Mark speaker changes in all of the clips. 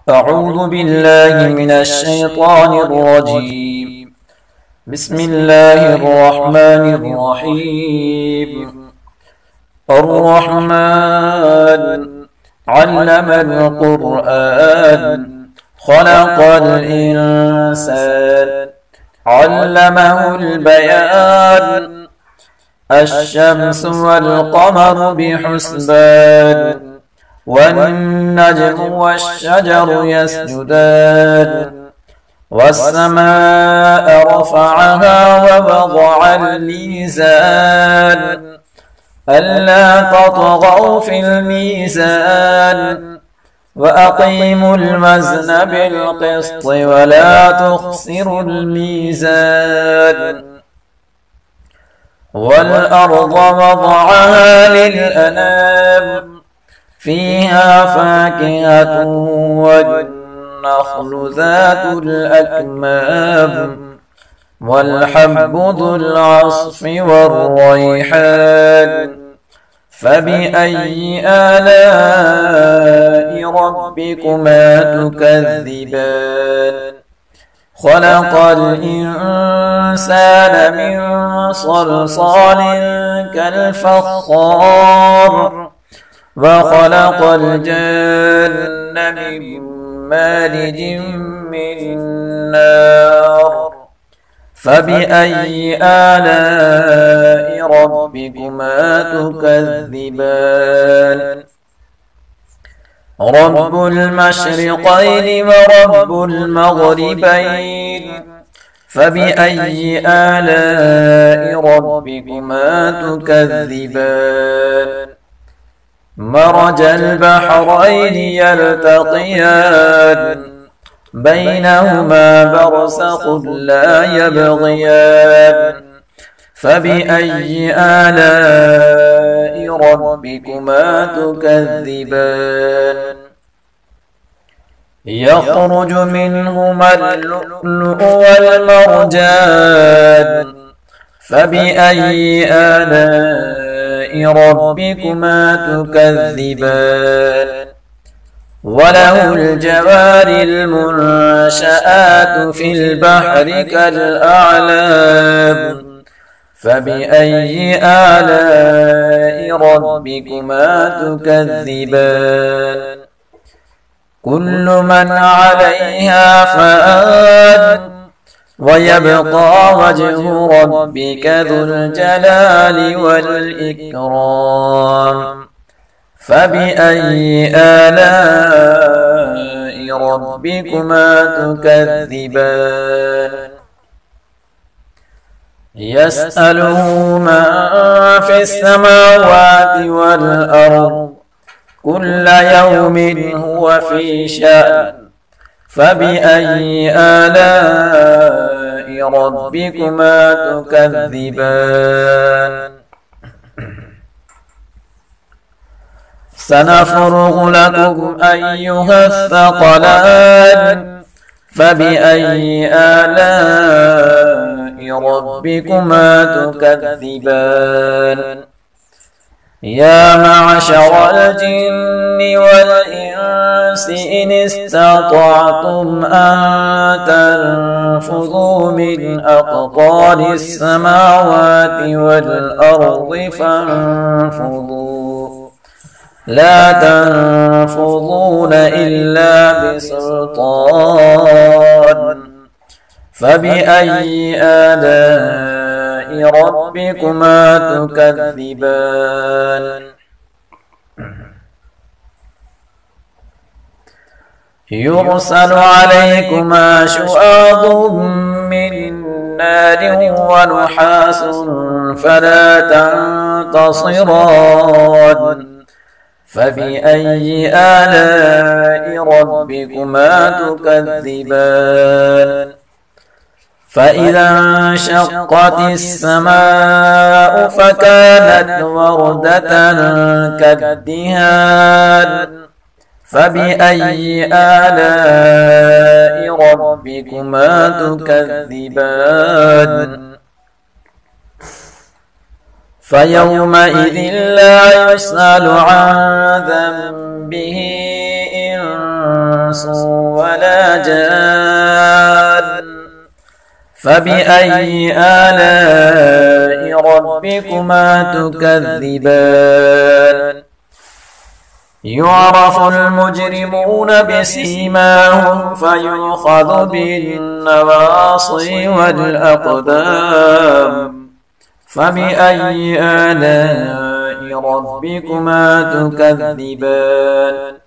Speaker 1: أعوذ بالله من الشيطان الرجيم. بسم الله الرحمن الرحيم. الرحمن علم القرآن خلق الإنسان علمه البيان الشمس والقمر بحسبان والنجم والشجر يسجدان والسماء رفعها ووضع الميزان ألا تطغوا في الميزان وأقيموا الوزن بالقسط ولا تخسروا الميزان والأرض وضعها للأنام فيها فاكهة والنخل ذات الأكمام والحب ذو العصف والريحان فبأي آلاء ربكما تكذبان خلق الإنسان من صلصال كالفخار وخلق الجن من مارج من نار فبأي آلاء ربكما تكذبان رب المشرقين ورب المغربين فبأي آلاء ربكما تكذبان مرج البحرين يلتقيان بينهما برزخ لا يبغيان فبأي آلاء ربكما تكذبان يخرج منهما اللؤلؤ والمرجان فبأي آلاء ربكما تكذبان وله الجوار المنشآت في البحر كالأعلام فبأي آلاء ربكما تكذبان كل من عليها فان ويبقى وجه ربك ذو الجلال والإكرام فبأي آلاء ربكما تكذبان يسأله من في السماوات والأرض كل يوم هو في شأن فبأي آلاء ربكما تكذبان سنفرغ لكم أيها الثقلان فبأي آلاء ربكما تكذبان يا معشر الجن والإنس إن استطعتم أن تنفذوا من أقطار السماوات والأرض فانفذوا لا تنفذون إلا بسلطان فبأي آلاء ربكما تكذبان يرسل عليكما شواظ من نار ونحاس فلا تنتصران فبأي آلاء ربكما تكذبان فإذا انشقت السماء فكانت وردة كالدهان فبأي آلاء ربكما تكذبان فيومئذ لا يسأل عن ذنبه إنس إنس ولا جان فبأي آلاء ربكما تكذبان يعرف المجرمون بسيماهم فيؤخذ بالنواصي والأقدام فبأي آلاء ربكما تكذبان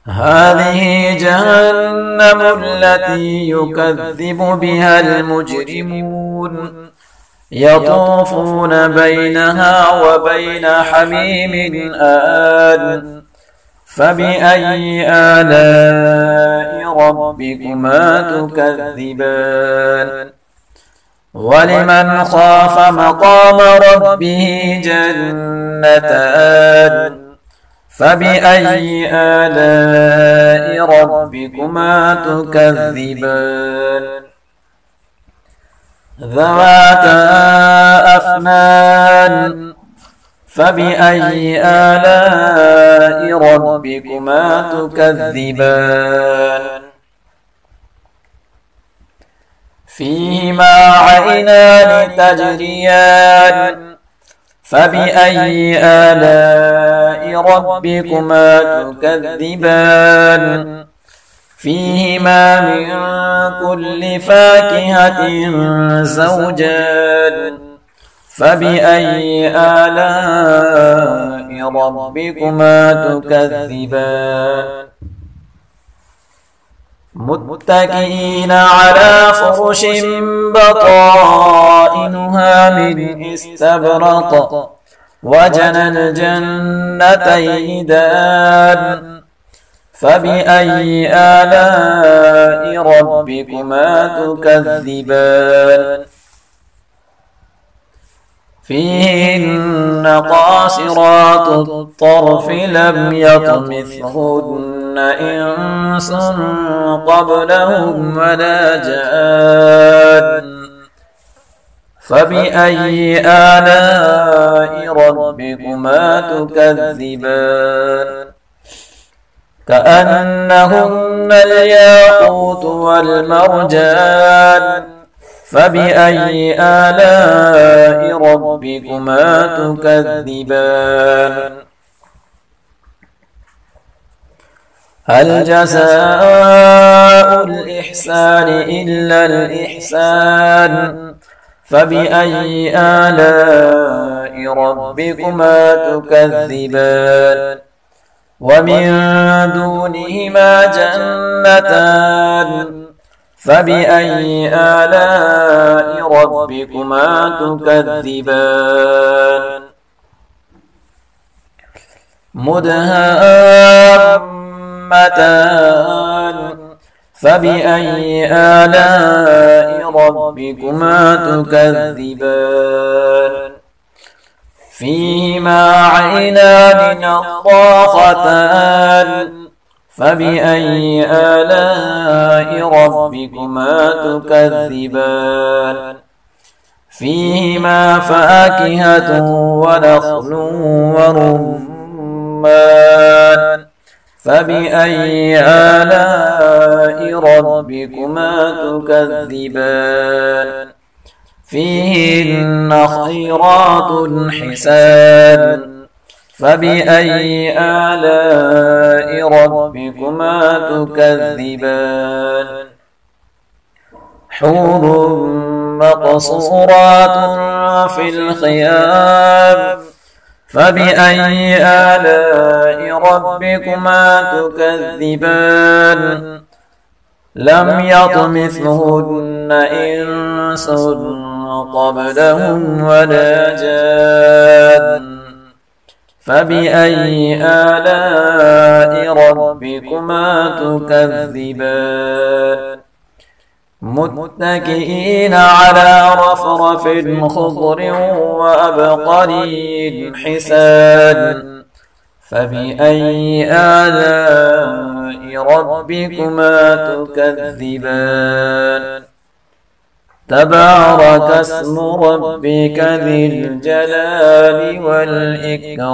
Speaker 1: هذه جهنم التي يكذب بها المجرمون يطوفون بينها وبين حميم آن فبأي آلاء ربكما تكذبان ولمن خاف مقام ربه جنتان فبأي آلاء ربكما تكذبان ذواتا أفنان فبأي آلاء ربكما تكذبان فيهما عينان تجريان فبأي آلاء ربكما تكذبان فيهما من كل فاكهة زوجان فبأي آلاء ربكما تكذبان متكئين على فرش بطائنها من استبرق وجنى الجنتين دان فبأي آلاء ربكما تكذبان فيهن قاصرات الطرف لم يطمثهن إنس قبلهم ولا جان فبأي آلاء ربكما تكذبان كأنهن الياقوت والمرجان فبأي آلاء ربكما تكذبان هل جزاء الإحسان إلا الإحسان فبأي آلاء ربكما تكذبان ومن دونهما جنتان فبأي آلاء ربكما تكذبان مدهامتان فبأي آلاء ربكما تكذبان فيهما عينان نضاختان فبأي آلاء ربكما تكذبان فيهما فاكهة ونخل ورمان فبأي آلاء ربكما تكذبان فيهن خيرات حسان فبأي آلاء ربكما تكذبان حور مقصورات في الخيام فبأي آلاء ربكما تكذبان لم يطمثهن إنس قبلهم ولا جان فبأي آلاء ربكما تكذبان متكئين على رفرف خضر وأبقري حسان فبأي آلاء ربكما تكذبان تبارك اسم ربك ذي الجلال والإكرام